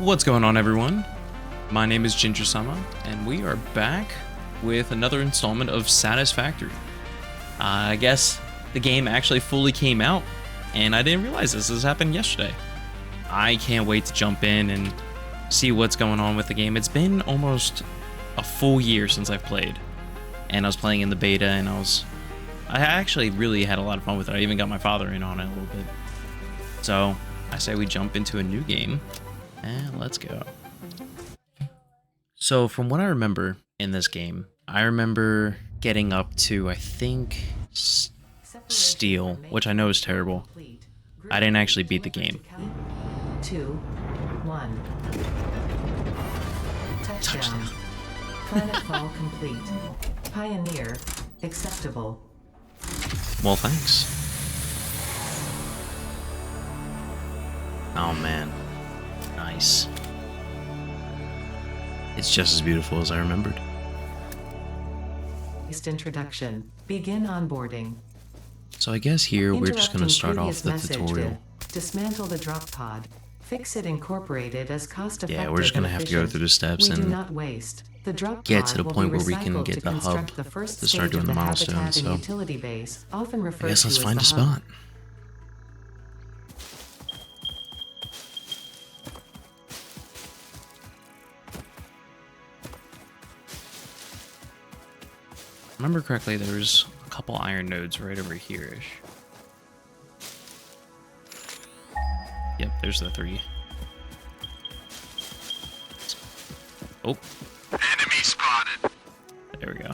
What's going on, everyone? My name is Ginger-sama, and we are back with another installment of Satisfactory. I guess the game actually fully came out, and I didn't realize this happened yesterday. I can't wait to jump in and see what's going on with the game. It's been almost a full year since I've played, and I was playing in the beta, and I actually really had a lot of fun with it. I even got my father in on it a little bit. So I say we jump into a new game, and let's go. So from what I remember in this game, I remember getting up to, I think, Steel, which I know is terrible. I didn't actually beat the game. 2, 1. Touchdown. Planetfall complete. Pioneer acceptable. Well, thanks. Oh man, nice. It's just as beautiful as I remembered. Introduction. Begin onboarding. So I guess here we're just going to start off the tutorial. Dismantle the drop pod. Fix it, incorporate it as cost-effective. Yeah, we're just going to have to go through the steps and get to the point where we can get the hub to start doing the milestones. So I guess let's find a spot. Remember correctly, there's a couple iron nodes right over here-ish. Yep, there's the 3. Oh. Enemy spotted. There we go.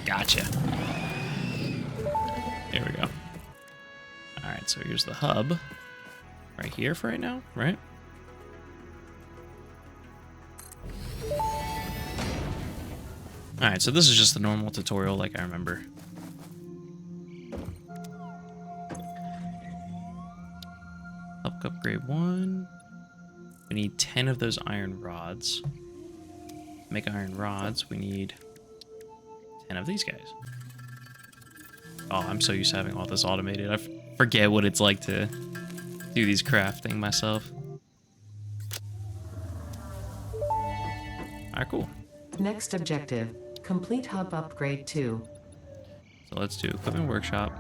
Gotcha. There we go. Alright, so here's the hub. Right here for right now, right? Alright, so this is just the normal tutorial like I remember. Upgrade 1. We need 10 of those iron rods. To make iron rods, we need 10 of these guys. Oh, I'm so used to having all this automated. I forget what it's like to do these crafting myself. Alright, cool. Next objective. Complete hub upgrade 2. So let's do equipment workshop.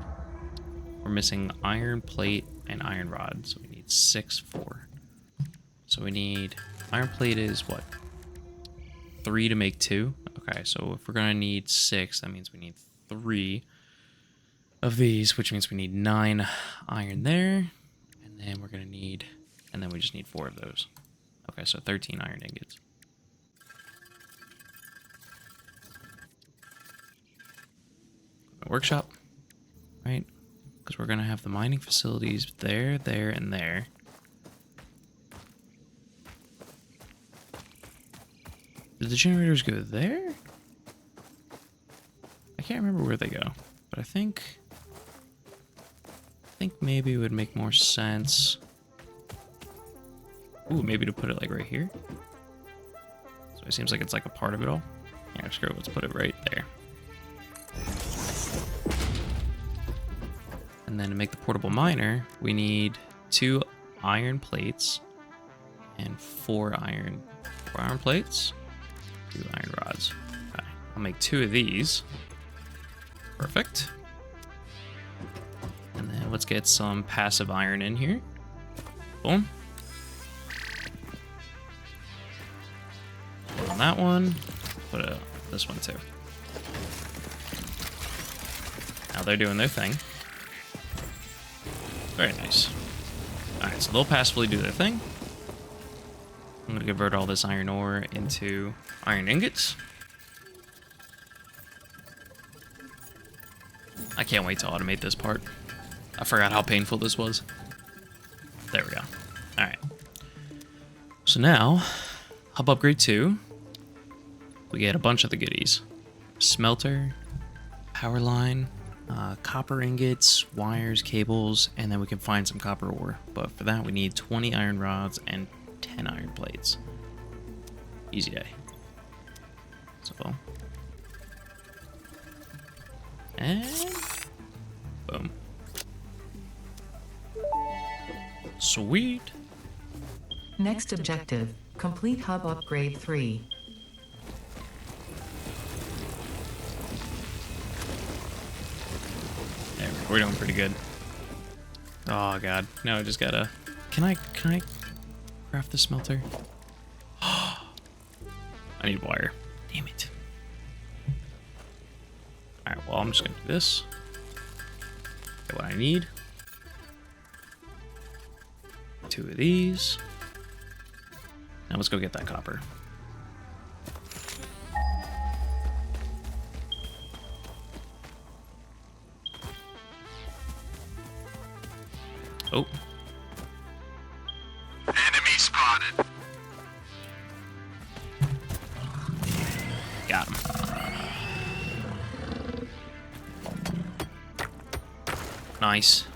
We're missing iron plate and iron rod, so we need 6 4. So we need iron plate is what? 3 to make 2. Okay, so if we're gonna need 6, that means we need 3 of these, which means we need 9 iron there, and then we're gonna need, and then we just need 4 of those. Okay, so 13 iron ingots. Workshop, right? Because we're gonna have the mining facilities there, there, and there. Did the generators go there? I can't remember where they go, but I think maybe it would make more sense. Ooh, maybe to put it like right here. So it seems like it's like a part of it all. Yeah, screw it, let's put it right there. And then to make the portable miner, we need 2 iron plates and 4 iron plates, 2 iron rods. Okay, I'll make 2 of these. Perfect. And then let's get some passive iron in here. Boom. Put on that one. Put this one too. Now they're doing their thing. Very nice. Alright, so they'll passively do their thing. I'm going to convert all this iron ore into iron ingots. I can't wait to automate this part. I forgot how painful this was. There we go. Alright. So now, hub upgrade 2. We get a bunch of the goodies. Smelter, power line, copper ingots, wires, cables, and then we can find some copper ore. But for that, we need 20 iron rods and 10 iron plates. Easy day. So And boom. Sweet. Next objective, complete hub upgrade 3. There we go. We're doing pretty good. Oh god. Now I just gotta. Can I craft the smelter? I need wire. Damn it. Alright, well I'm just gonna do this. Get what I need. 2 of these. Now let's go get that copper. Oh. Enemy spotted. Got him. Nice.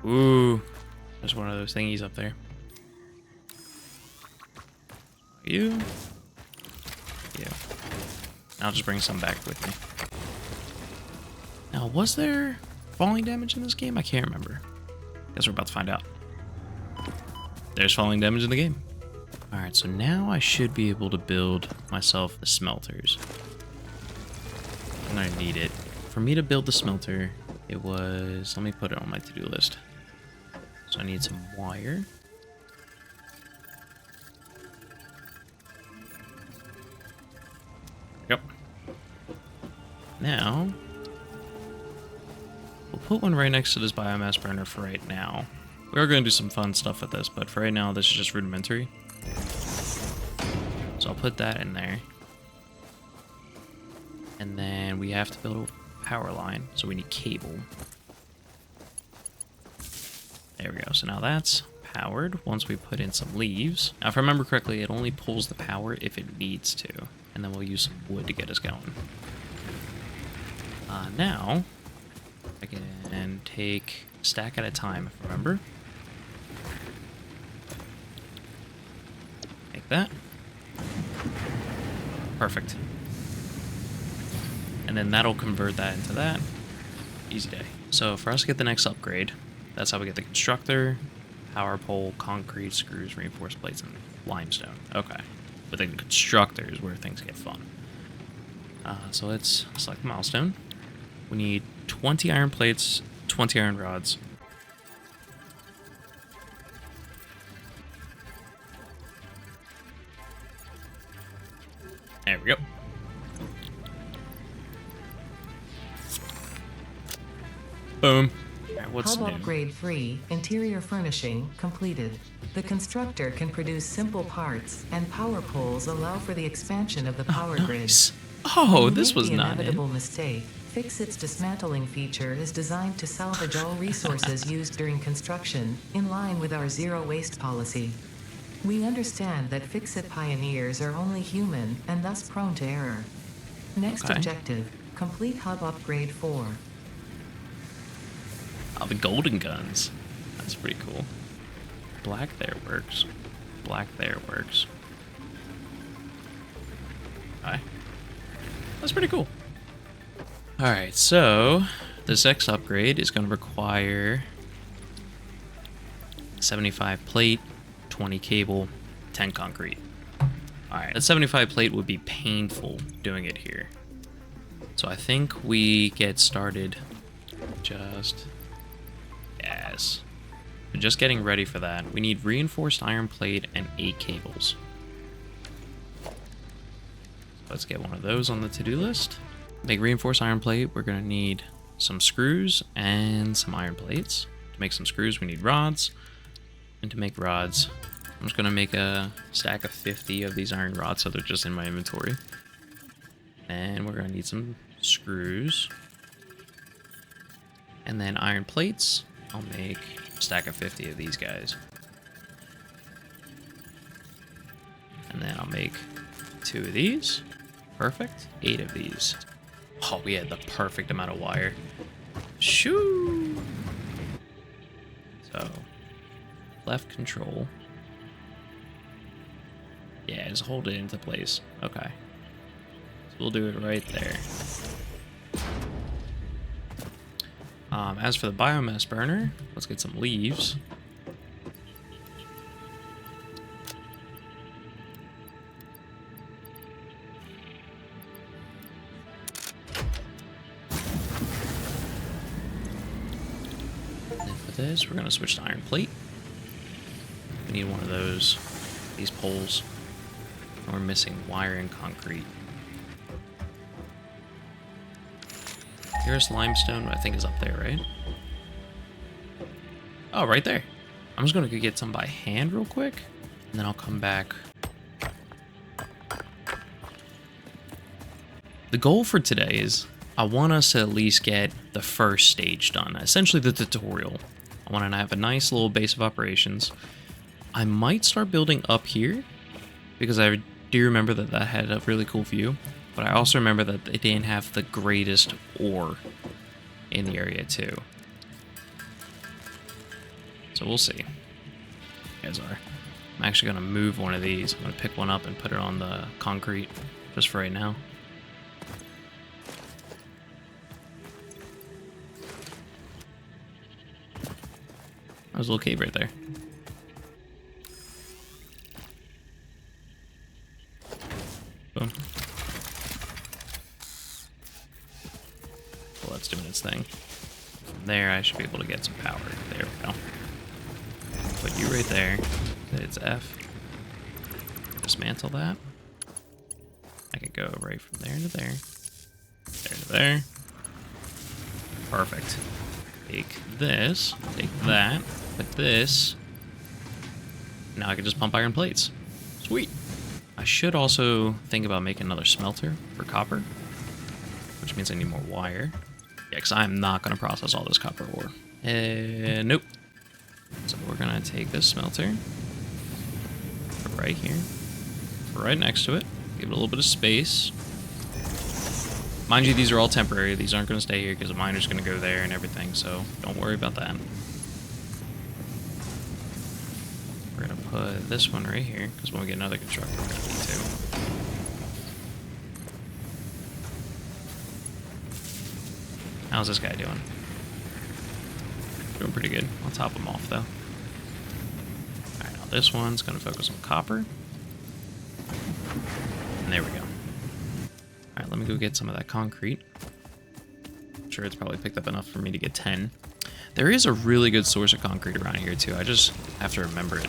Ooh. There's one of those thingies up there. You. Yeah. I'll just bring some back with me. Now, was there falling damage in this game? I can't remember. Guess we're about to find out. There's falling damage in the game. Alright, so now I should be able to build myself the smelters. And I need it. For me to build the smelter, it was... Let me put it on my to-do list. So I need some wire. Yep. Now, we'll put one right next to this biomass burner for right now. We are going to do some fun stuff with this, but for right now, this is just rudimentary. So I'll put that in there. And then we have to build a power line, so we need cable. There we go. So now that's powered once we put in some leaves. Now, if I remember correctly, it only pulls the power if it needs to. And then we'll use some wood to get us going. Now, I can take a stack at a time, if I remember. Make that. Perfect. And then that'll convert that into that. Easy day. So for us to get the next upgrade, that's how we get the constructor, power pole, concrete, screws, reinforced plates, and limestone. Okay. But then the constructor is where things get fun. So let's select the milestone. We need 20 iron plates, 20 iron rods. There we go. Boom. Alright, what's Hub new? upgrade 3, interior furnishing, completed. The constructor can produce simple parts, and power poles allow for the expansion of the power grid. Nice. Oh, When you this make was the not inevitable it. mistake. Fix-It's dismantling feature is designed to salvage all resources used during construction, in line with our zero-waste policy. We understand that Fix-It pioneers are only human, and thus prone to error. Next Okay. objective, complete hub upgrade 4. Oh, the golden guns. That's pretty cool. Black there works. Black there works. Okay. That's pretty cool. Alright, so this next upgrade is going to require 75 plate, 20 cable, 10 concrete. Alright, that 75 plate would be painful doing it here. So I think we get started just... Yes. So just getting ready for that. We need reinforced iron plate and 8 cables. Let's get one of those on the to-do list. Make reinforced iron plate, we're going to need some screws and some iron plates. To make some screws, we need rods. And to make rods, I'm just going to make a stack of 50 of these iron rods so they're just in my inventory. And we're going to need some screws. And then iron plates, I'll make a stack of 50 of these guys. And then I'll make 2 of these. Perfect. 8 of these. Oh, we had the perfect amount of wire. Shoo! So, left control. Yeah, just hold it into place. Okay. So we'll do it right there. As for the biomass burner, let's get some leaves. And for this, we're gonna switch to iron plate. We need one of these poles. And we're missing wire and concrete. Here's limestone, I think is up there, right? Oh, right there. I'm just gonna go get some by hand real quick, and then I'll come back. The goal for today is I want us to at least get the first stage done, essentially the tutorial. I want to have a nice little base of operations. I might start building up here, because I do remember that that had a really cool view, but I also remember that it didn't have the greatest ore in the area too. So we'll see. You guys are. I'm actually going to move one of these. I'm going to pick one up and put it on the concrete just for right now. That was a little cave right there. Boom. Well, that's doing its thing. From there, I should be able to get some power. There we go. Put you right there. It's F. Dismantle that. I can go right from there to there. There to there. Perfect. Take this. Take that. Put this. Now I can just pump iron plates. Sweet. I should also think about making another smelter for copper, which means I need more wire. Yeah, because I'm not going to process all this copper ore. Nope. So we're going to take this smelter, put it right here, put it right next to it, give it a little bit of space. Mind you, these are all temporary. These aren't going to stay here because the miner's going to go there and everything, so don't worry about that. We're going to put this one right here, because when we get another constructor, we're going to need to. How's this guy doing? Doing pretty good. I'll top him off, though. Alright, now this one's going to focus on copper. And there we go. Alright, let me go get some of that concrete. I'm sure it's probably picked up enough for me to get 10. There is a really good source of concrete around here, too. I just have to remember it.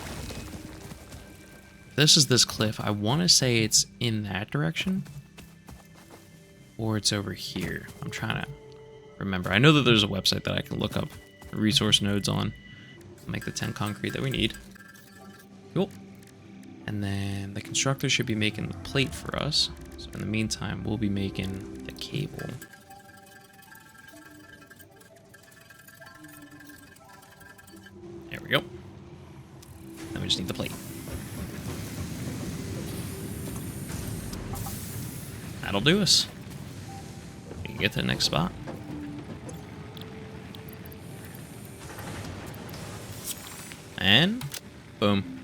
This is this cliff. I want to say it's in that direction. Or it's over here. I'm trying to remember. I know that there's a website that I can look up resource nodes on. Make the 10 concrete that we need. Cool. And then the constructor should be making the plate for us. So in the meantime, we'll be making the cable. There we go. Then we just need the plate. That'll do us. We can get to the next spot. And boom.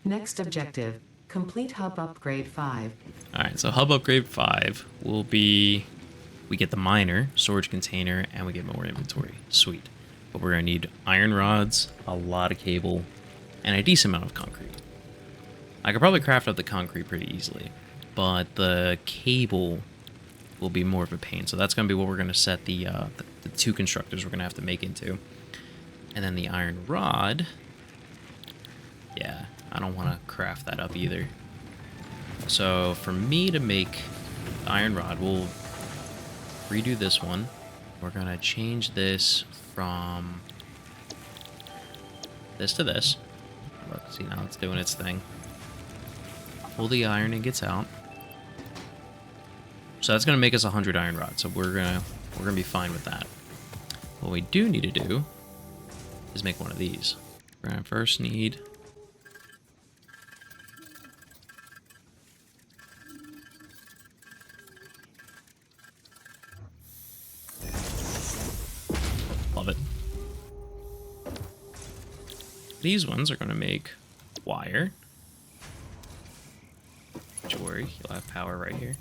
Next objective, complete hub upgrade 5. Alright, so hub upgrade 5 will be, we get the miner, storage container, and we get more inventory. Sweet. But we're going to need iron rods, a lot of cable, and a decent amount of concrete. I could probably craft up the concrete pretty easily, but the cable will be more of a pain. So that's going to be what we're going to set the 2 constructors we're going to have to make into. And then the iron rod, yeah, I don't want to craft that up either. So for me to make the iron rod, we'll redo this one. We're going to change this from this to this. Look, see, now it's doing its thing. Pull the iron and gets out. So that's going to make us 100 iron rods. So we're gonna be fine with that. What we do need to do is make one of these. We're going to first need love it. These ones are going to make wire. Don't you worry, you'll have power right here.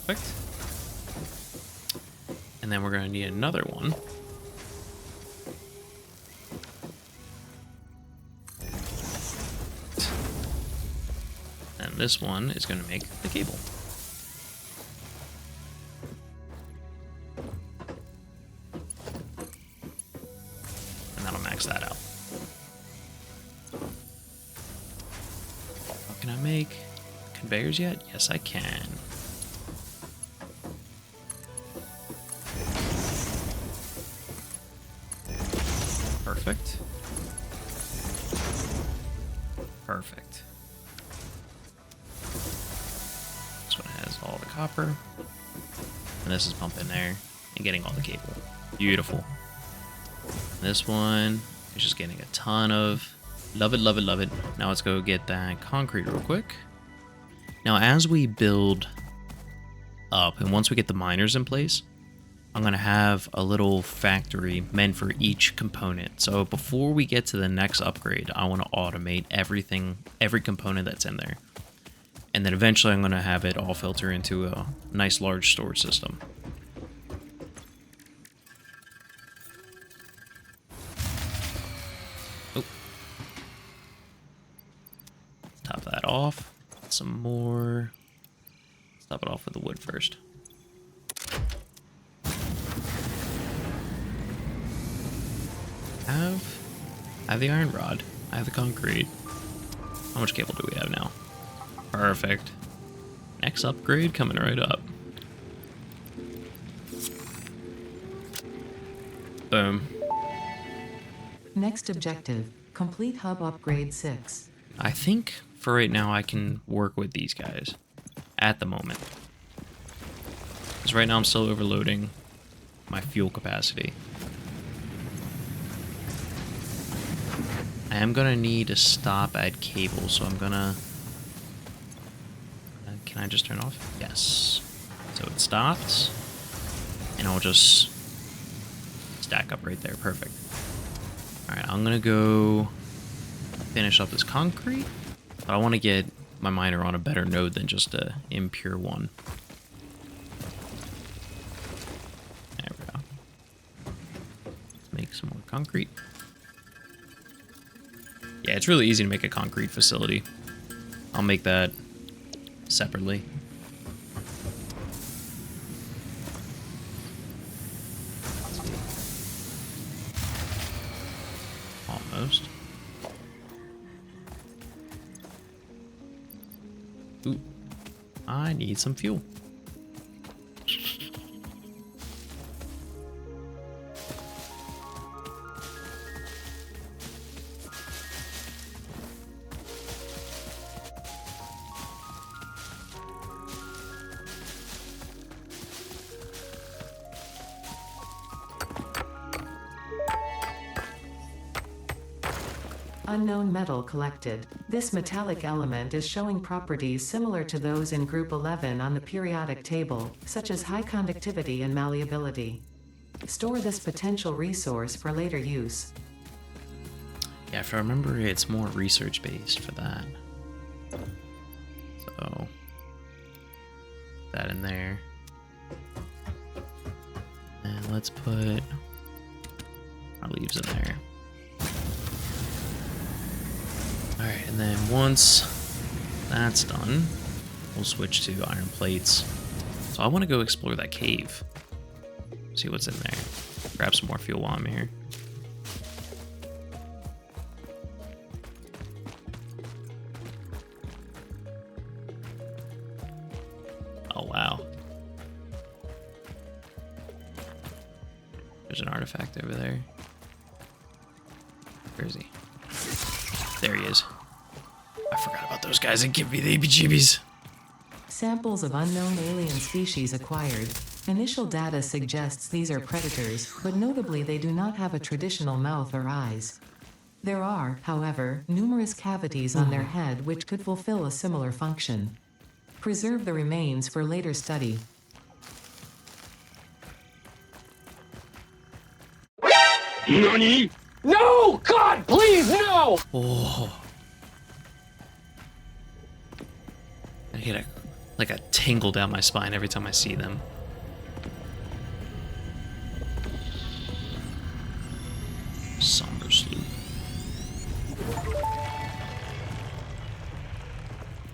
Perfect. And then we're going to need another one. And this one is going to make the cable. And that'll max that out. What can I make? Conveyors yet? Yes, I can. Perfect. Perfect. This one has all the copper. And this is pumping there and getting all the cable. Beautiful. And this one is just getting a ton of... Love it, love it, love it. Now let's go get that concrete real quick. Now as we build up, and once we get the miners in place, I'm going to have a little factory meant for each component. So before we get to the next upgrade, I want to automate everything, every component that's in there. And then eventually I'm going to have it all filter into a nice large storage system. Oh. Top that off. Some more. Let's top it off with the wood first. I have the iron rod. I have the concrete. How much cable do we have now? Perfect. Next upgrade coming right up. Boom. Next objective, complete hub upgrade 6. I think for right now I can work with these guys at the moment. Because right now I'm still overloading my fuel capacity. I am gonna need to stop at cable, so I'm gonna... can I just turn off? Yes. So it stops, and I'll just stack up right there. Perfect. Alright, I'm gonna go finish up this concrete, but I want to get my miner on a better node than just a impure one. There we go. Let's make some more concrete. Yeah, it's really easy to make a concrete facility. I'll make that separately. Almost. Ooh. I need some fuel. Unknown metal collected. This metallic element is showing properties similar to those in Group 11 on the periodic table, such as high conductivity and malleability. Store this potential resource for later use. Yeah, if I remember, it's more research-based for that. So, that in there. And let's put our leaves in there. Alright, and then once that's done, we'll switch to iron plates. So I want to go explore that cave. See what's in there. Grab some more fuel while I'm here. Oh, wow. There's an artifact over there. Where is he? There he is. I forgot about those guys that give me the heebie-jeebies. Samples of unknown alien species acquired. Initial data suggests these are predators, but notably they do not have a traditional mouth or eyes. There are, however, numerous cavities on their head which could fulfill a similar function. Preserve the remains for later study. NANI? No! God, please, no! Oh. I hit like a tingle down my spine every time I see them. Somber sloop.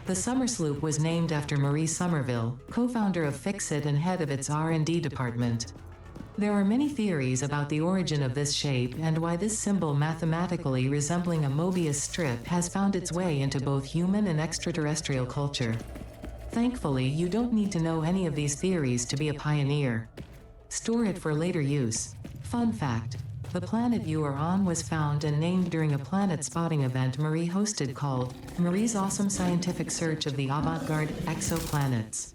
The Summer Sloop was named after Marie Somerville, co-founder of Fixit and head of its R&D department. There are many theories about the origin of this shape and why this symbol mathematically resembling a Mobius strip has found its way into both human and extraterrestrial culture. Thankfully, you don't need to know any of these theories to be a pioneer. Store it for later use. Fun fact: the planet you are on was found and named during a planet spotting event Marie hosted called Marie's Awesome Scientific Search of the Avant-Garde Exoplanets.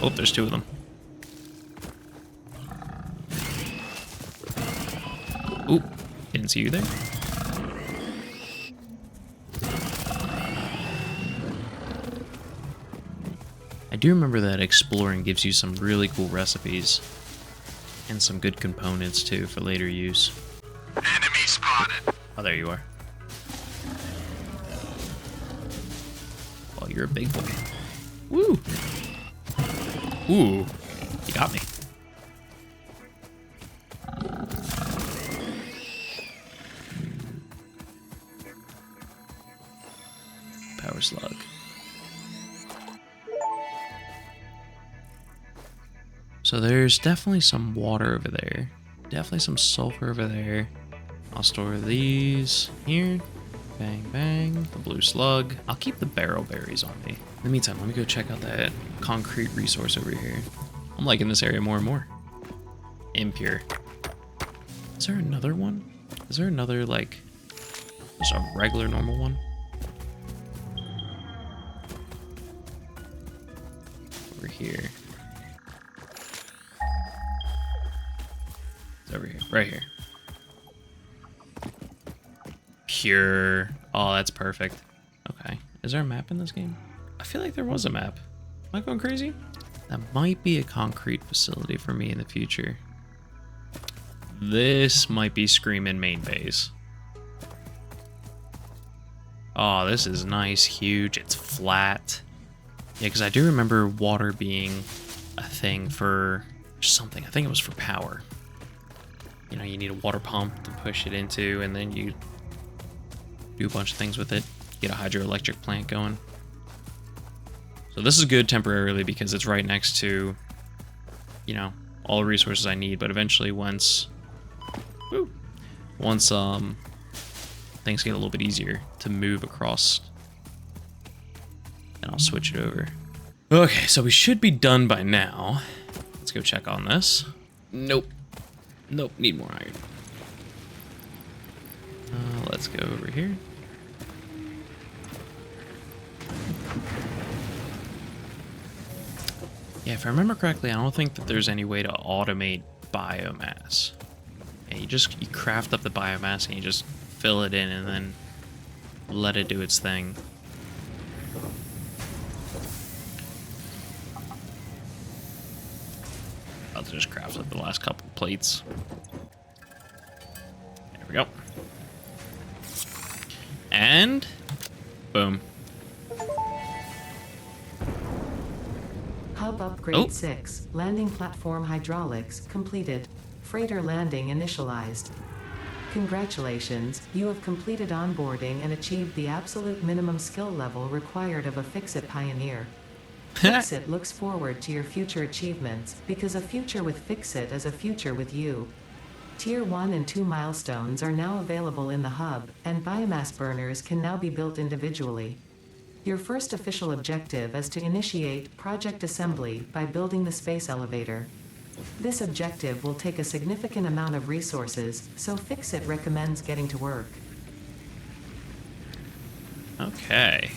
Oh, there's two of them. Ooh, didn't see you there. I do remember that exploring gives you some really cool recipes and some good components too for later use. Enemy spotted. Oh, there you are. Oh, you're a big boy. Woo! Ooh, you got me. Power slug. So there's definitely some water over there. Definitely some sulfur over there. I'll store these here. Bang, bang. The blue slug. I'll keep the barrel berries on me. In the meantime, let me go check out that concrete resource over here. I'm liking this area more and more. Impure. Is there another one? Is there another, like, just a regular normal one? Over here. It's over here. Right here. Pure. Oh, that's perfect. Okay. Is there a map in this game? I feel like there was a map. Am I going crazy? That might be a concrete facility for me in the future. This might be Screamin' main base. Oh, this is nice, huge. It's flat. Yeah, because I do remember water being a thing for something. I think it was for power. You know, you need a water pump to push it into, and then you do a bunch of things with it. Get a hydroelectric plant going. So this is good temporarily because it's right next to, you know, all the resources I need. But eventually, once things get a little bit easier to move across, then I'll switch it over. Okay, so we should be done by now. Let's go check on this. Nope. Nope, need more iron. Let's go over here. Yeah, if I remember correctly, I don't think that there's any way to automate biomass. Yeah, you craft up the biomass and you just fill it in and then let it do its thing. I'll just craft up the last couple plates. There we go. And boom. Hub upgrade 6. Landing platform hydraulics completed. Freighter landing initialized. Congratulations, you have completed onboarding and achieved the absolute minimum skill level required of a Fixit pioneer. Fixit looks forward to your future achievements, because a future with Fixit is a future with you. Tier 1 and 2 milestones are now available in the hub, and biomass burners can now be built individually. Your first official objective is to initiate project assembly by building the space elevator. This objective will take a significant amount of resources, so Fixit recommends getting to work. Okay.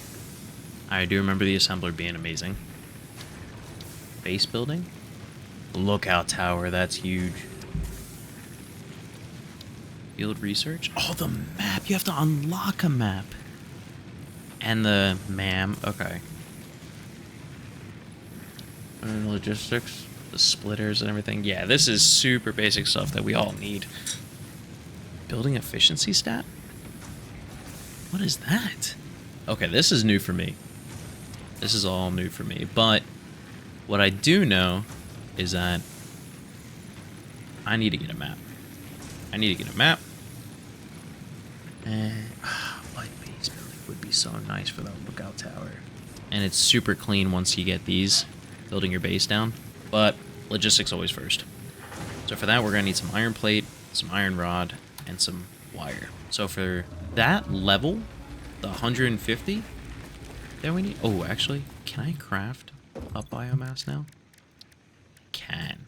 I do remember the assembler being amazing. Base building? Lookout tower, that's huge. Field research? Oh, the map! You have to unlock a map. And the MAM, okay. And logistics, the splitters and everything. Yeah, this is super basic stuff that we all need. Building efficiency stat? What is that? Okay, this is new for me. This is all new for me. But what I do know is that I need to get a map. I need to get a map. And light base building would be so nice for the lookout tower. And it's super clean once you get these, building your base down. But logistics always first. So for that, we're going to need some iron plate, some iron rod, and some wire. So for that level, the 150 that we need... Oh, actually, can I craft a biomass now? Can.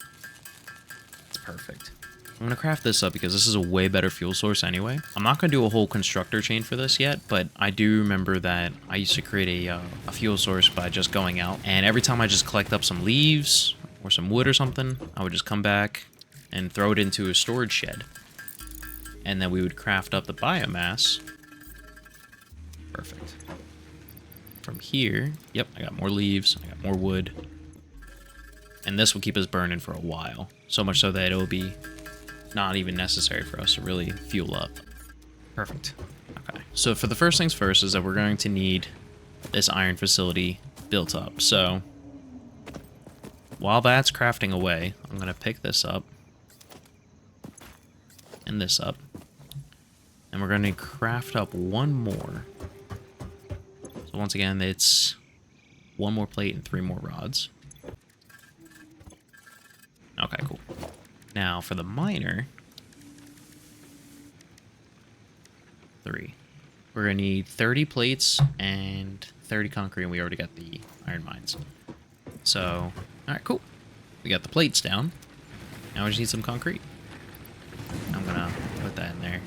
That's perfect. I'm going to craft this up because this is a way better fuel source anyway. I'm not going to do a whole constructor chain for this yet, but I do remember that I used to create a fuel source by just going out. And every time I just collect up some leaves or some wood or something, I would just come back and throw it into a storage shed. And then we would craft up the biomass. Perfect. From here, yep, I got more leaves, I got more wood. And this will keep us burning for a while. So much so that it will be not even necessary for us to really fuel up. Perfect. Okay, so for the first things first is that we're going to need this iron facility built up. So while that's crafting away, I'm going to pick this up and this up. And we're going to craft up one more. So once again, it's one more plate and 3 more rods. Okay, cool. Now, for the miner, 3. We're going to need 30 plates and 30 concrete, and we already got the iron mines. So, alright, cool. We got the plates down. Now we just need some concrete. I'm going to put that in there.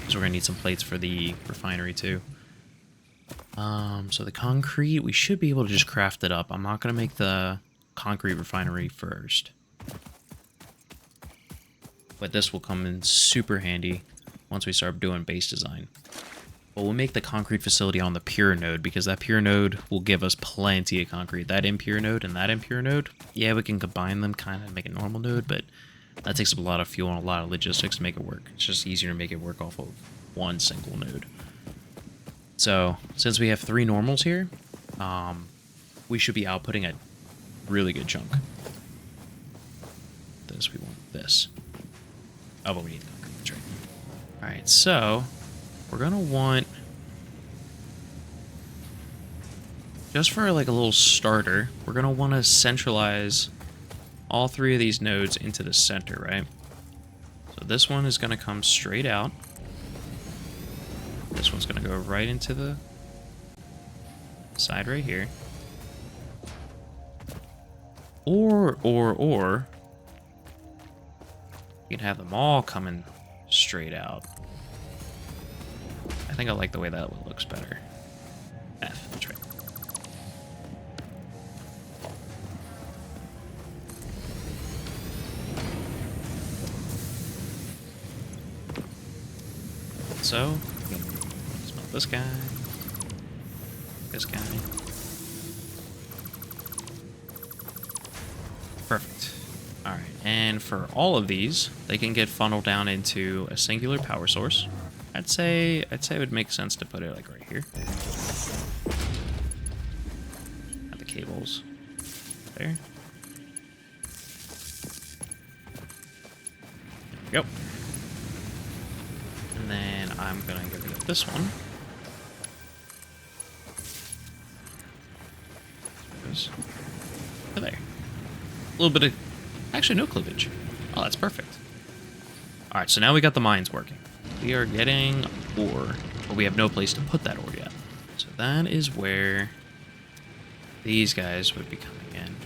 So we're going to need some plates for the refinery, too. So the concrete, we should be able to just craft it up. I'm not going to make the concrete refinery first. But this will come in super handy once we start doing base design. But we'll make the concrete facility on the pure node because that pure node will give us plenty of concrete. That impure node and that impure node, yeah, we can combine them kind of make a normal node, but that takes up a lot of fuel and a lot of logistics to make it work. It's just easier to make it work off of one single node. So, since we have 3 normals here, we should be outputting a really good chunk. This, we want this. Oh, but we need concrete, that's right. Alright, so we're gonna want, just for like a little starter, we're gonna want to centralize all 3 of these nodes into the center, right? So this one is gonna come straight out. This one's gonna go right into the side right here. Or you can have them all coming straight out. I think I like the way that one looks better. F, that's right. So, smelt this guy. This guy. Perfect. Alright, and for all of these, they can get funneled down into a singular power source. I'd say it would make sense to put it like right here. Have the cables there. There we go. And then I'm gonna get rid of this one. There. A little bit of... Actually, no cleavage. Oh, that's perfect. Alright, so now we got the mines working. We are getting ore, but we have no place to put that ore yet. So that is where these guys would be coming in.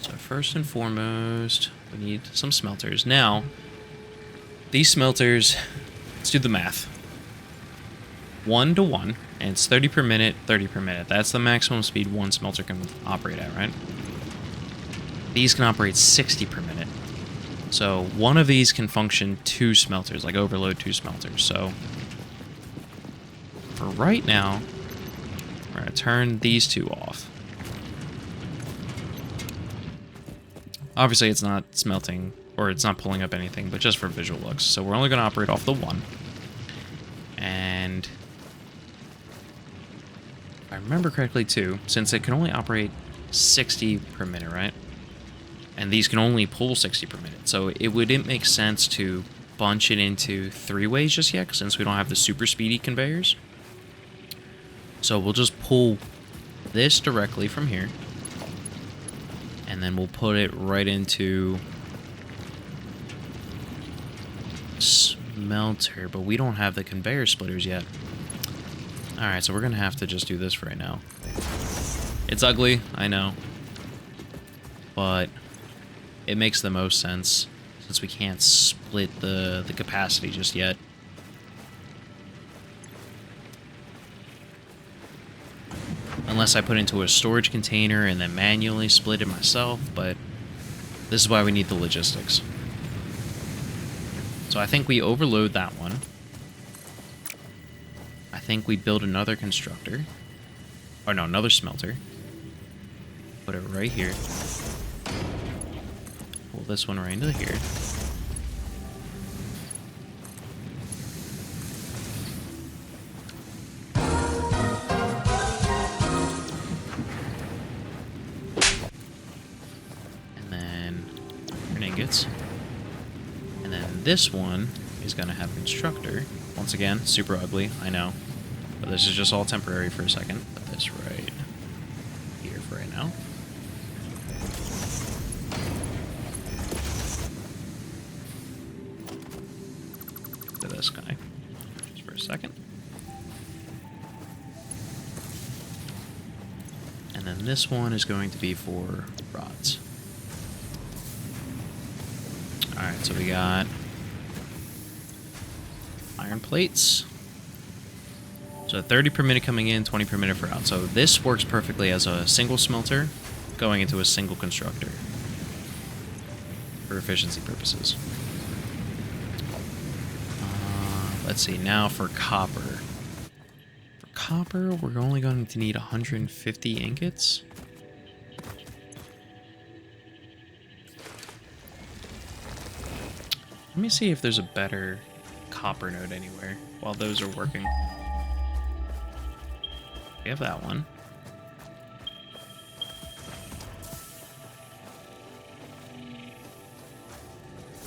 So first and foremost, we need some smelters. Now, these smelters, let's do the math. 1 to 1, and it's 30 per minute, 30 per minute. That's the maximum speed one smelter can operate at, right? These can operate 60 per minute. So one of these can function 2 smelters, like overload 2 smelters. So for right now, we're going to turn these 2 off. Obviously it's not smelting, or it's not pulling up anything, but just for visual looks. So we're only going to operate off the 1. And if I remember correctly too, since it can only operate 60 per minute, right? And these can only pull 60 per minute. So it wouldn't make sense to bunch it into 3 ways just yet, since we don't have the super speedy conveyors. So we'll just pull this directly from here. And then we'll put it right into smelter, but we don't have the conveyor splitters yet. Alright, so we're gonna have to just do this for right now. It's ugly, I know. But it makes the most sense since we can't split the capacity just yet. Unless I put it into a storage container and then manually split it myself, but this is why we need the logistics. So I think we overload that one. I think we build another constructor. Or no, another smelter. Put it right here. Pull this one right into here. And then iron ingots. And then this one is going to have constructor. Once again, super ugly, I know. But this is just all temporary for a second. Put this right here for right now. To this guy. Just for a second. And then this one is going to be for rods. Alright, so we got iron plates. So 30 per minute coming in, 20 per minute for out. So this works perfectly as a single smelter going into a single constructor for efficiency purposes. Let's see, now for copper. For copper, we're only going to need 150 ingots. Let me see if there's a better copper node anywhere while those are working. We have that one.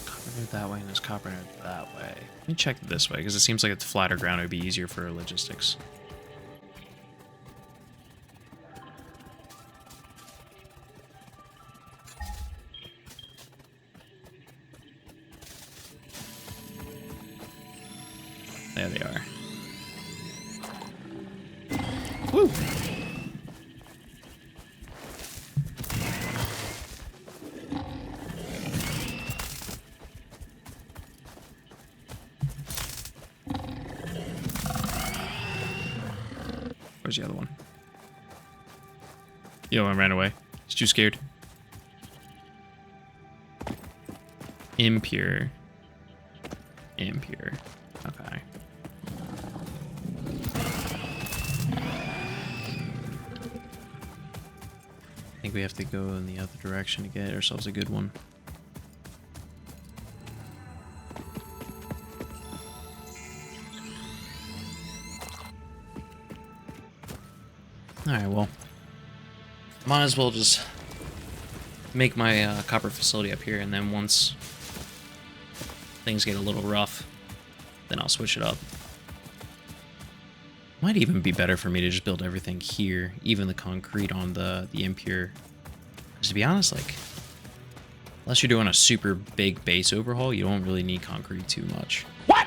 Copper node that way and there's copper node that way. Let me check this way because it seems like it's flatter ground. It would be easier for logistics. There they are. Woo! Where's the other one? The other one ran away. He's too scared. Impure. Impure. Okay. I think we have to go in the other direction to get ourselves a good one. Alright, well, might as well just make my copper facility up here, and then once things get a little rough, then I'll switch it up. Might even be better for me to just build everything here, even the concrete on the impure. Because to be honest, like, unless you're doing a super big base overhaul, you don't really need concrete too much. What?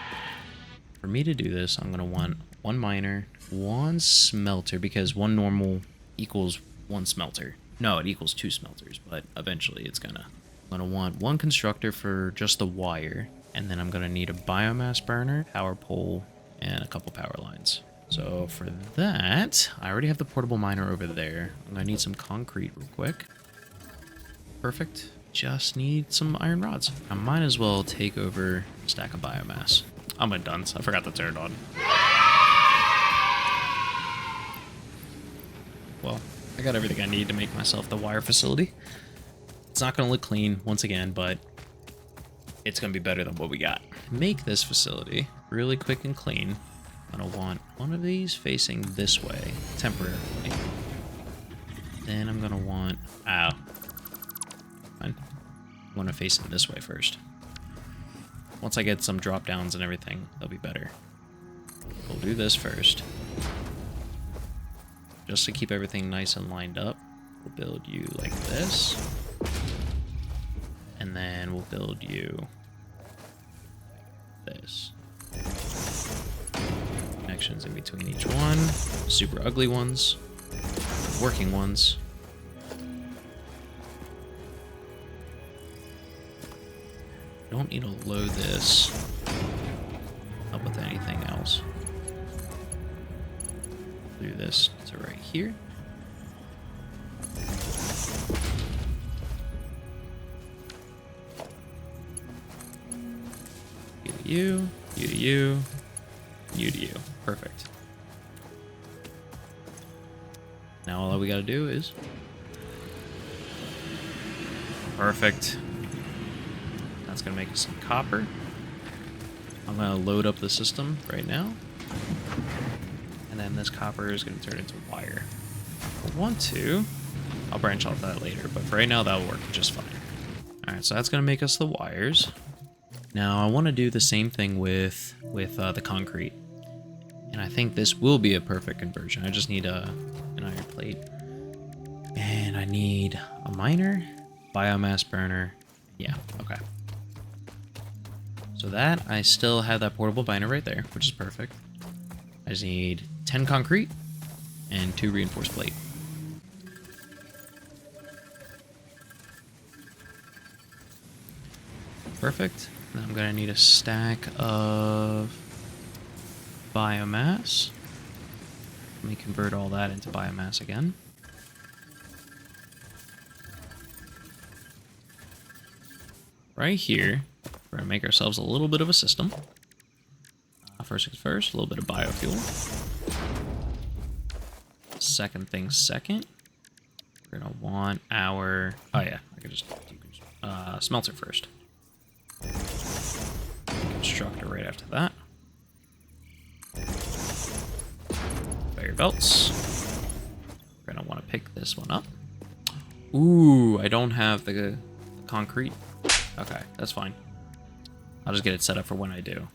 For me to do this, I'm going to want one miner, one smelter, because one normal equals one smelter. No, it equals two smelters, but eventually it's gonna. I'm going to want one constructor for just the wire, and then I'm going to need a biomass burner, power pole, and a couple power lines. So for that, I already have the portable miner over there. I'm gonna need some concrete real quick. Perfect. Just need some iron rods. I might as well take over a stack of biomass. I'm done. I forgot to turn it on. Well, I got everything I need to make myself the wire facility. It's not gonna look clean once again, but it's gonna be better than what we got. Make this facility really quick and clean. gonna want one of these facing this way, temporarily. Then I'm gonna want, ow. I want to face it this way first. Once I get some drop downs and everything, they'll be better. We'll do this first. Just to keep everything nice and lined up, we'll build you like this. And then we'll build you this. Connections in between each one. Super ugly ones. Working ones. Don't need to load this up with anything else. Do this to right here. You to you, you to you, you to you. Perfect. Now all we gotta do is... Perfect. That's gonna make us some copper. I'm gonna load up the system right now. And then this copper is gonna turn into wire. If I want to, I'll branch off that later, but for right now that'll work just fine. Alright, so that's gonna make us the wires. Now I want to do the same thing with the concrete. And I think this will be a perfect conversion. I just need an iron plate. And I need a miner, biomass burner. Yeah, okay. So that, I still have that portable miner right there, which is perfect. I just need 10 concrete and 2 reinforced plate. Perfect. Now I'm gonna need a stack of biomass. Let me convert all that into biomass again. Right here, we're gonna make ourselves a little bit of a system. First things first, a little bit of biofuel. Second things second, we're gonna want our, oh yeah, I can just smelter first. Constructor right after that. Conveyor belts. We're gonna want to pick this one up. Ooh, I don't have the concrete. Okay, that's fine. I'll just get it set up for when I do.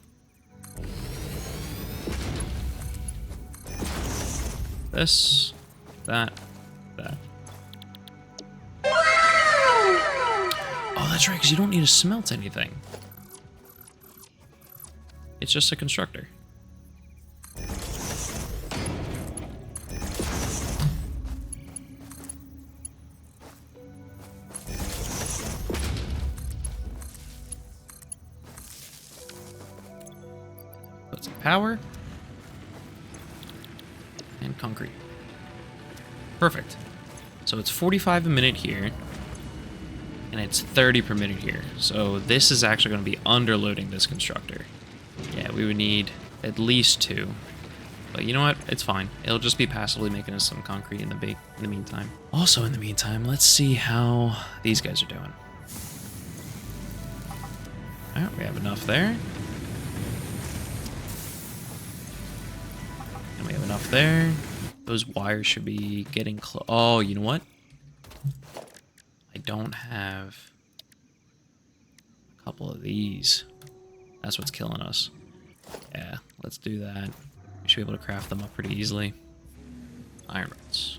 This, that. Oh, that's right, because you don't need to smelt anything. It's just a constructor. Put some power. And concrete. Perfect. So it's 45 a minute here. And it's 30 per minute here. So this is actually going to be underloading this constructor. Yeah, we would need at least 2. But you know what? It's fine. It'll just be passively making us some concrete in the meantime. Also in the meantime, let's see how these guys are doing. Alright, we have enough there. And we have enough there. Those wires should be getting close. Oh, you know what? I don't have a couple of these. That's what's killing us. Yeah, let's do that. We should be able to craft them up pretty easily. Iron rods.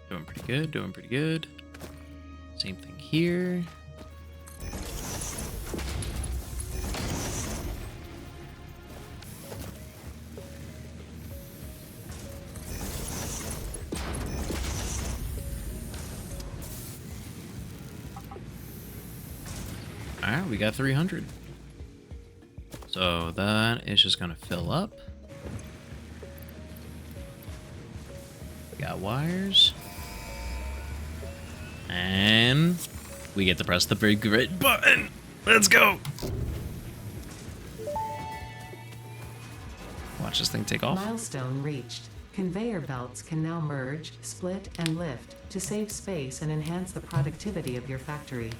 Doing pretty good, doing pretty good. Same thing here. Alright, we got 300. So that is just gonna fill up. We got wires. And we get to press the big red button. Let's go. Watch this thing take off. Milestone reached. Conveyor belts can now merge, split, and lift to save space and enhance the productivity of your factory.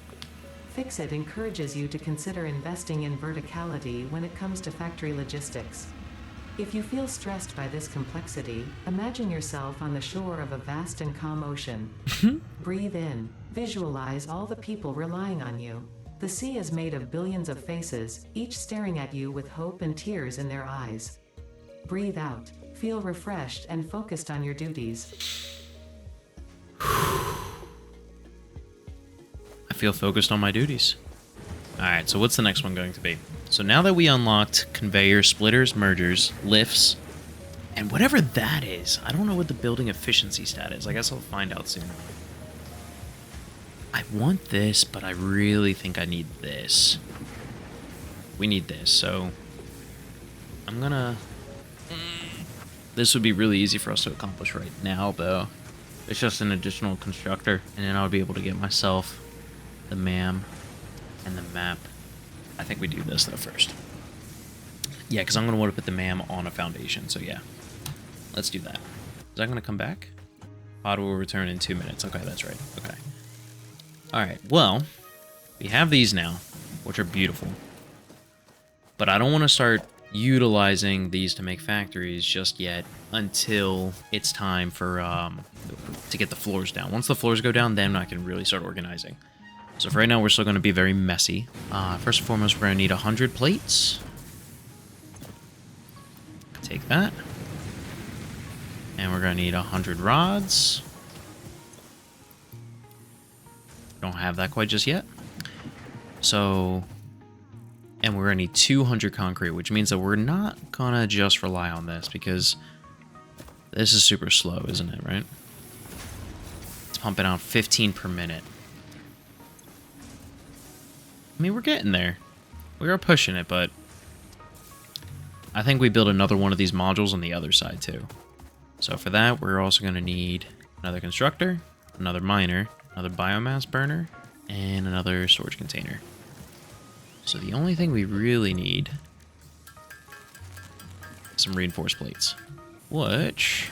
Fixit encourages you to consider investing in verticality when it comes to factory logistics. If you feel stressed by this complexity, imagine yourself on the shore of a vast and calm ocean. Breathe in. Visualize all the people relying on you. The sea is made of billions of faces, each staring at you with hope and tears in their eyes. Breathe out. Feel refreshed and focused on your duties. I feel focused on my duties. Alright, so what's the next one going to be? So now that we unlocked conveyor, splitters, mergers, lifts, and whatever that is, I don't know what the building efficiency stat is. I guess I'll find out soon. I want this, but I really think I need this. We need this, so I'm gonna... This would be really easy for us to accomplish right now, though. It's just an additional constructor, and then I'll be able to get myself the MAM and the map. I think we do this, though, first. Yeah, because I'm going to want to put the MAM on a foundation, so yeah. Let's do that. Is that going to come back? Pod will return in 2 minutes. Okay, that's right. Okay. Alright, well, we have these now, which are beautiful. But I don't want to start utilizing these to make factories just yet until it's time for to get the floors down. Once the floors go down, then I can really start organizing. So for right now, we're still going to be very messy. First and foremost, we're going to need 100 plates. Take that. And we're going to need 100 rods. Don't have that quite just yet. So... And we're going to need 200 concrete, which means that we're not going to just rely on this, because this is super slow, isn't it, right? It's pumping out 15 per minute. I mean, we're getting there. We are pushing it, but I think we build another one of these modules on the other side, too. So for that, we're also going to need another constructor, another miner, another biomass burner, and another storage container. So the only thing we really need is some reinforced plates, which,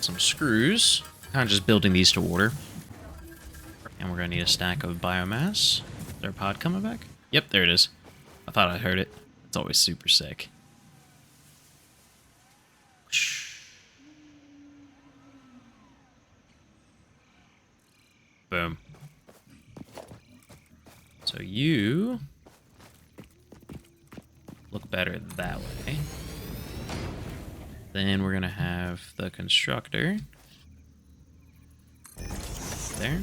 some screws, kind of just building these to order. And we're going to need a stack of biomass. Is our pod coming back? Yep, there it is. I thought I heard it. It's always super sick. Boom. So you... look better that way. Then we're gonna have the constructor there,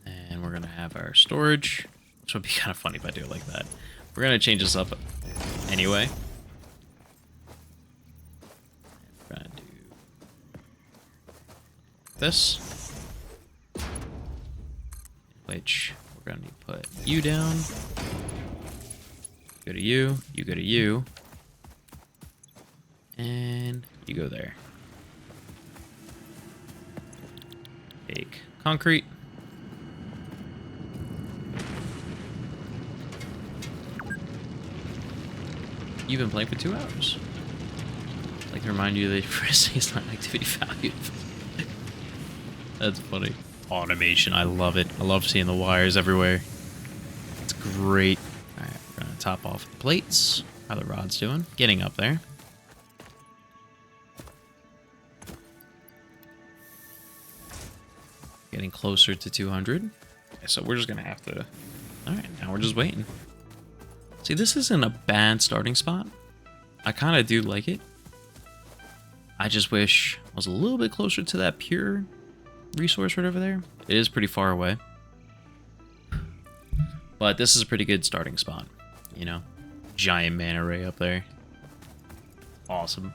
and we're gonna have our storage, which would be kind of funny if I do it like that. We're gonna change this up anyway. We're gonna do this, which we're gonna need to put you down. Go to you, you go to you, and you go there. Take concrete. You've been playing for 2 hours. I'd like to remind you that resting is not activity valued. That's funny. Automation, I love it. I love seeing the wires everywhere. It's great. Alright, we're gonna top off the plates. How the rod's doing? Getting up there. Getting closer to 200. Okay, so we're just gonna have to... Alright, now we're just waiting. See, this isn't a bad starting spot. I kind of do like it. I just wish I was a little bit closer to that pure resource right over there. It is pretty far away. But this is a pretty good starting spot, you know? Giant mana ray up there. Awesome.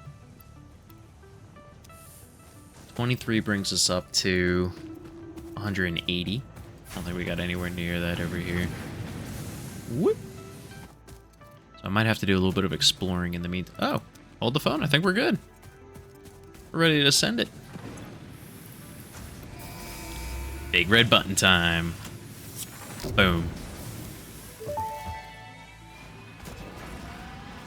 23 brings us up to 180. I don't think we got anywhere near that over here. Whoop. So I might have to do a little bit of exploring in the meantime. Oh, hold the phone. I think we're good. We're ready to send it. Big red button time. Boom.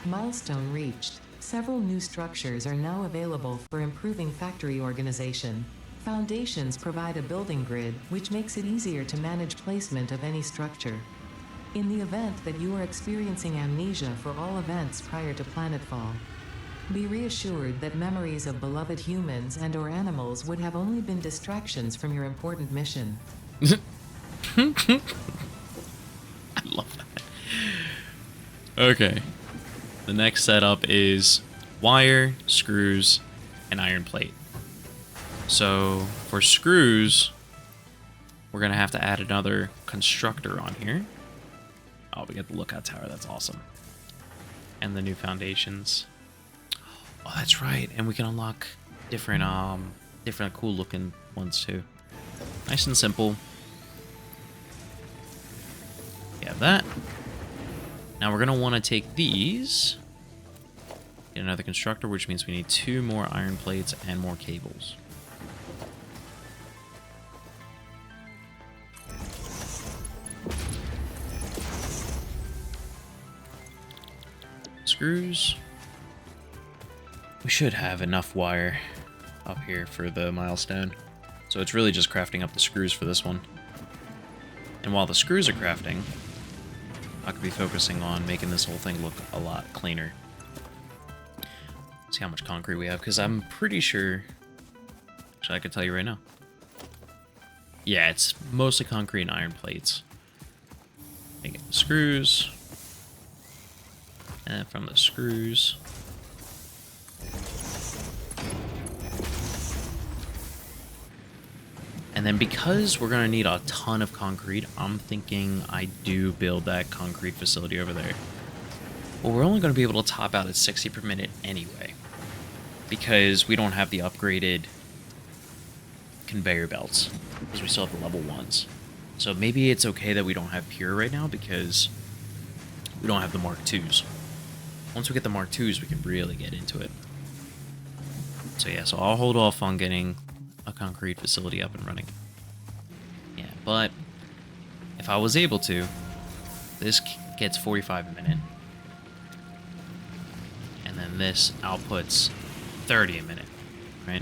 Milestone reached. Several new structures are now available for improving factory organization. Foundations provide a building grid, which makes it easier to manage placement of any structure. In the event that you are experiencing amnesia for all events prior to planetfall, be reassured that memories of beloved humans and/or animals would have only been distractions from your important mission. I love that. Okay. The next setup is wire, screws, and iron plate. So for screws, we're going to have to add another constructor on here. Oh, we get the lookout tower. That's awesome. And the new foundations. Oh, that's right. And we can unlock different cool looking ones too. Nice and simple. We have that. Now we're going to want to take these. Get another constructor, which means we need 2 more iron plates and more cables. Screws. We should have enough wire up here for the milestone. So it's really just crafting up the screws for this one. And while the screws are crafting, I could be focusing on making this whole thing look a lot cleaner. See how much concrete we have, because I'm pretty sure... Actually, I could tell you right now. Yeah, it's mostly concrete and iron plates. Making the screws. And from the screws... And then because we're going to need a ton of concrete, I'm thinking I do build that concrete facility over there. Well, we're only going to be able to top out at 60 per minute anyway, because we don't have the upgraded conveyor belts, because we still have the level 1s. So maybe it's okay that we don't have pure right now, because we don't have the Mark 2s. Once we get the Mark 2s, we can really get into it. So yeah, so I'll hold off on getting a concrete facility up and running. Yeah, but if I was able to, this gets 45 a minute. And then this outputs 30 a minute, right?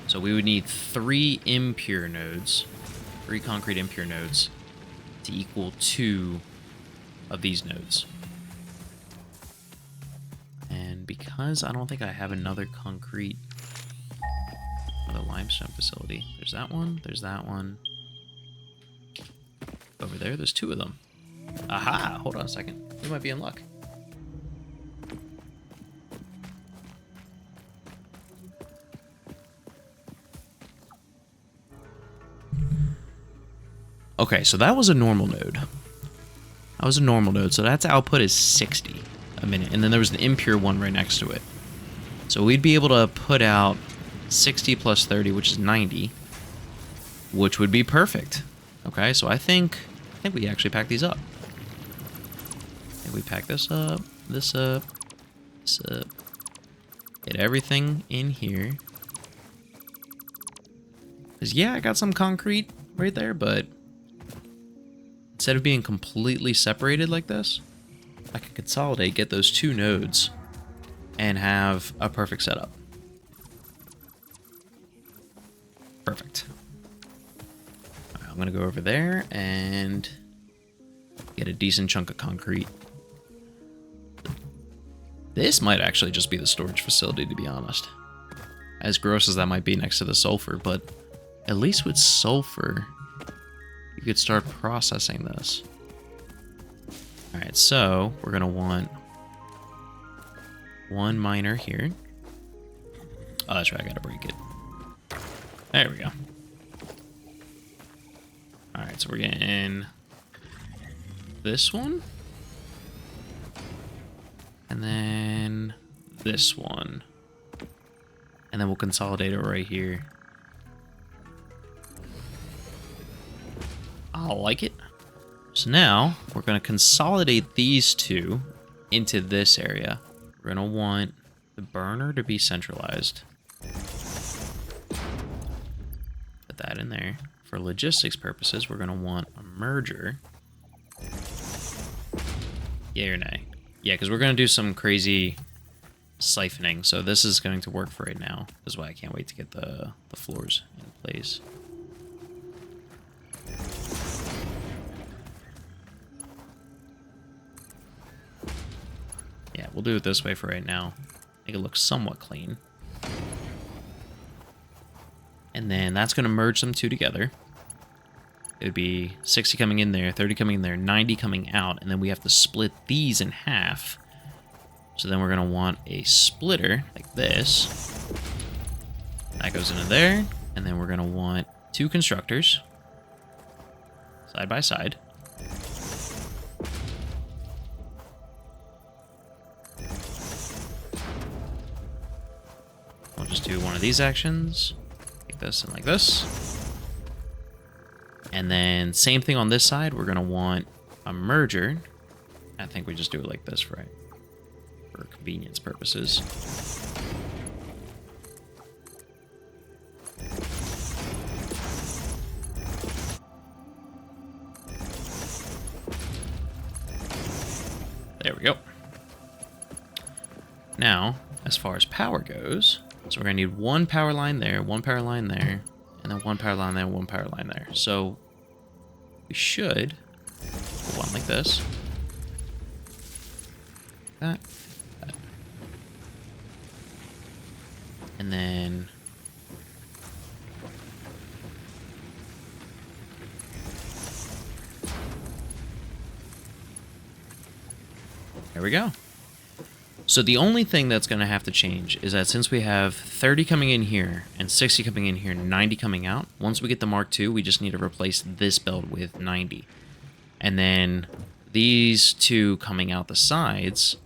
So we would need 3 impure nodes, 3 concrete impure nodes, to equal 2 of these nodes. And because I don't think I have another concrete, another limestone facility. There's that one, there's that one. Over there, there's 2 of them. Aha! Hold on a second. We might be in luck. Okay, so that was a normal node. That was a normal node, so that's output is 60 a minute. And then there was an impure one right next to it. So we'd be able to put out 60 plus 30, which is 90, which would be perfect. Okay, so I think we actually pack these up. I think we pack this up, this up, this up. Get everything in here. Because yeah, I got some concrete right there, but instead of being completely separated like this, I can consolidate, get those 2 nodes, and have a perfect setup. Perfect. All right, I'm gonna go over there and get a decent chunk of concrete. This might actually just be the storage facility, to be honest. As gross as that might be next to the sulfur, but at least with sulfur, you could start processing this. All right, so we're gonna want 1 miner here. Oh, that's right, I gotta break it. There we go. All right, so we're getting this one. And then this one. And then we'll consolidate it right here. I like it. So now we're going to consolidate these 2 into this area. We're going to want the burner to be centralized. Put that in there. For logistics purposes, we're going to want a merger. Yay or nay? Yeah, because we're going to do some crazy siphoning. So this is going to work for right now. This is why I can't wait to get the floors in place. Yeah, we'll do it this way for right now. Make it look somewhat clean. And then that's going to merge them two together. It would be 60 coming in there, 30 coming in there, 90 coming out, and then we have to split these in half. So then we're going to want a splitter like this. That goes into there, and then we're going to want two constructors side by side. We'll just do one of these actions, like this and like this. And then same thing on this side, we're gonna want a merger. I think we just do it like this, right? For convenience purposes. There we go. Now, as far as power goes, so we're gonna need one power line there, one power line there, and then one power line there, one power line there. So we should put one like this. That. And then there we go. So the only thing that's going to have to change is that since we have 30 coming in here and 60 coming in here and 90 coming out, once we get the Mark II, we just need to replace this belt with 90. And then these two coming out the sides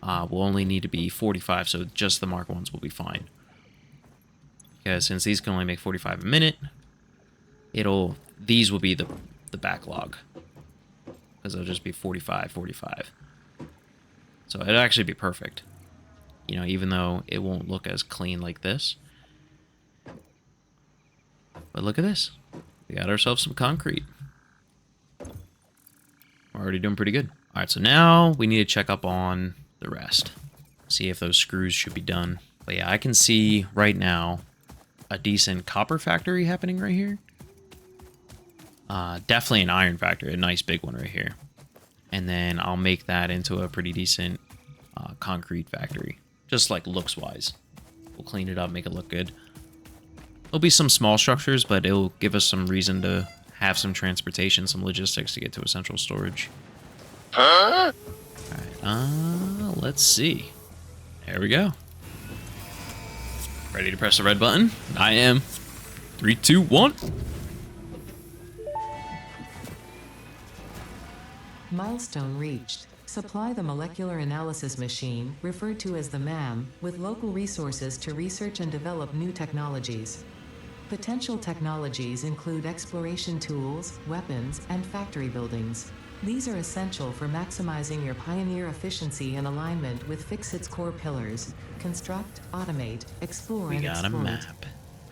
will only need to be 45, so just the Mark Is will be fine. Because since these can only make 45 a minute, these will be the backlog. Because it'll just be 45, 45. So it'll actually be perfect. You know, even though it won't look as clean like this. But look at this. We got ourselves some concrete. We're already doing pretty good. All right, so now we need to check up on the rest. See if those screws should be done. But yeah, I can see right now a decent copper factory happening right here. Definitely an iron factory, a nice big one right here. And then I'll make that into a pretty decent concrete factory. Just like looks-wise. We'll clean it up, make it look good. There'll be some small structures, but it'll give us some reason to have some transportation, some logistics to get to a central storage. Huh? Alright, let's see. There we go. Ready to press the red button? I am. 3, 2, 1. Milestone reached. Supply the molecular analysis machine, referred to as the MAM, with local resources to research and develop new technologies. Potential technologies include exploration tools, weapons, and factory buildings. These are essential for maximizing your Pioneer efficiency in alignment with Fixit's core pillars: construct, automate, explore, We and got a exploit. map.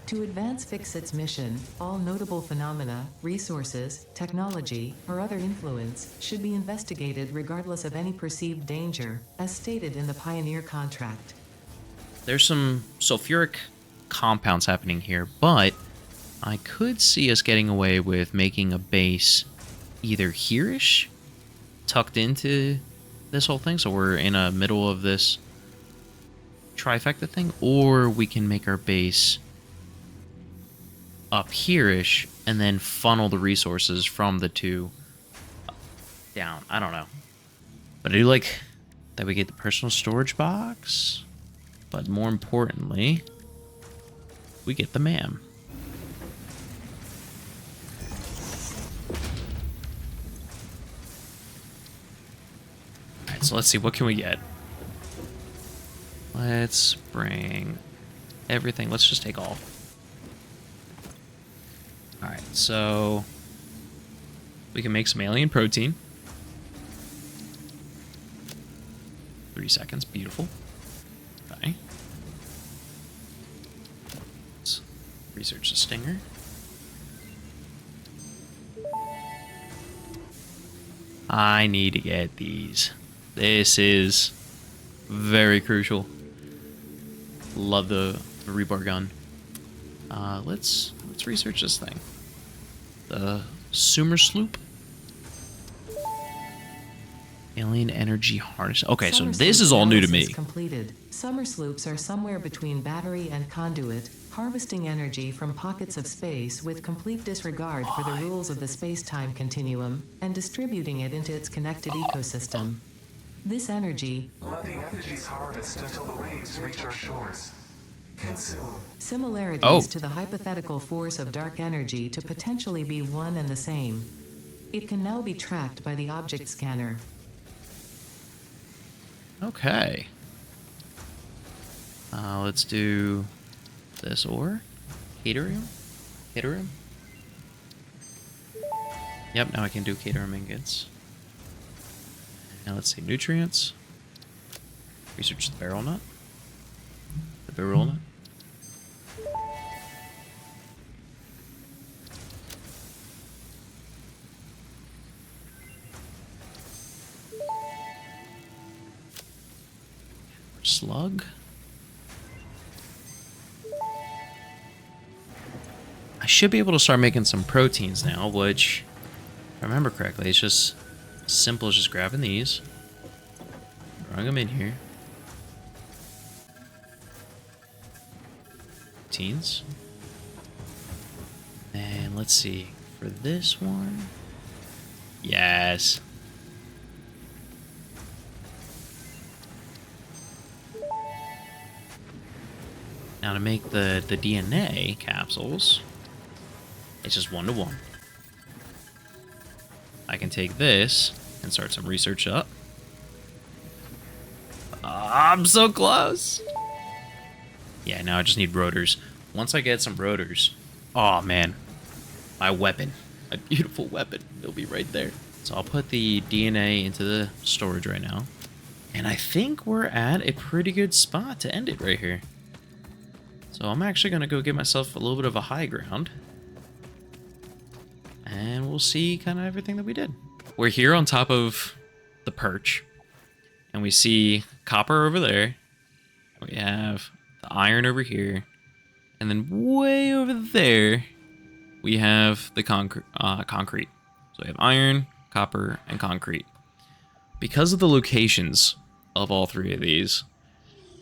To advance Fixit's mission, all notable phenomena, resources, technology, or other influence should be investigated regardless of any perceived danger, as stated in the Pioneer contract. There's some sulfuric compounds happening here, but I could see us getting away with making a base either here-ish, tucked into this whole thing, so we're in the middle of this trifecta thing, or we can make our base up here-ish and then funnel the resources from the two down. I don't know. But I do like that we get the personal storage box, but more importantly, we get the MAM. Alright, so let's see, what can we get? Let's bring everything. Let's just take all. Alright, so we can make some alien protein. 3 seconds, beautiful. Okay. Let's research the stinger. I need to get these. This is Very crucial. Love the rebar gun. Let's research this thing. The Sumer Sloop. Alien energy harness. Okay, so this is all new to me. Completed. Summer sloops are somewhere between battery and conduit, harvesting energy from pockets of space with complete disregard for the rules of the space-time continuum, and distributing it into its connected ecosystem. This energy, Let the energies harvest until the waves reach our shores. Consume. similarities to the hypothetical force of dark energy to potentially be one and the same. It can now be tracked by the object scanner. Okay. Let's do this ore. Caterium? Caterium? Yep, now I can do caterium ingots. Now let's see, nutrients. Research the barrel nut. The barrel nut. Slug. I should be able to start making some proteins now, which, if I remember correctly, it's just as simple as just grabbing these, throwing them in here. Proteins. And let's see, for this one, yes. Now to make the DNA capsules, it's just 1-to-1. I can take this and start some research up. I'm so close. Yeah, now I just need rotors. Once I get some rotors, oh man, my weapon, my beautiful weapon, it'll be right there. So I'll put the DNA into the storage right now. And I think we're at a pretty good spot to end it right here. So I'm actually going to go get myself a little bit of a high ground. And we'll see kind of everything that we did. We're here on top of the perch. And we see copper over there. We have the iron over here. And then way over there, we have the concrete. So we have iron, copper, and concrete. Because of the locations of all three of these,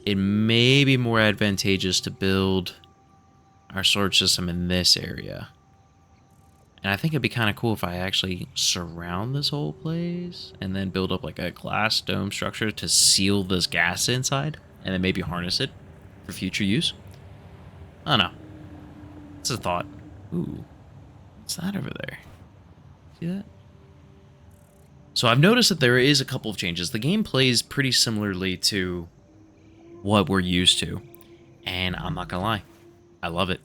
it may be more advantageous to build our storage system in this area. And I think it'd be kind of cool if I actually surround this whole place and then build up like a glass dome structure to seal this gas inside and then maybe harness it for future use. I don't know. It's a thought. Ooh, what's that over there? See that? So I've noticed that there is a couple of changes. The game plays pretty similarly to what we're used to, and I'm not gonna lie, I love it.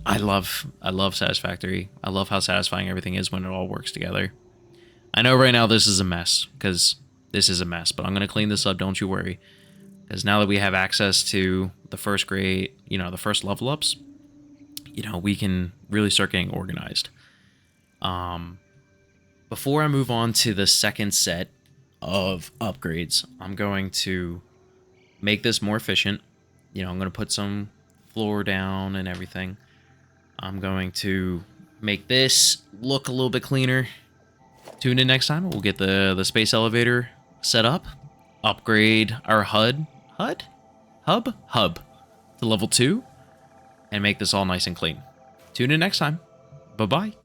I love Satisfactory. I love how satisfying everything is when it all works together. I know right now this is a mess, because this is a mess, but I'm gonna clean this up, don't you worry. Because now that we have access to the first grade, the first level ups, we can really start getting organized. Before I move on to the second set of upgrades, I'm going to make this more efficient. I'm going to put some floor down and everything. I'm going to make this look a little bit cleaner. Tune in next time. We'll get the space elevator set up, upgrade our hub to level 2, and make this all nice and clean. Tune in next time. Bye-bye.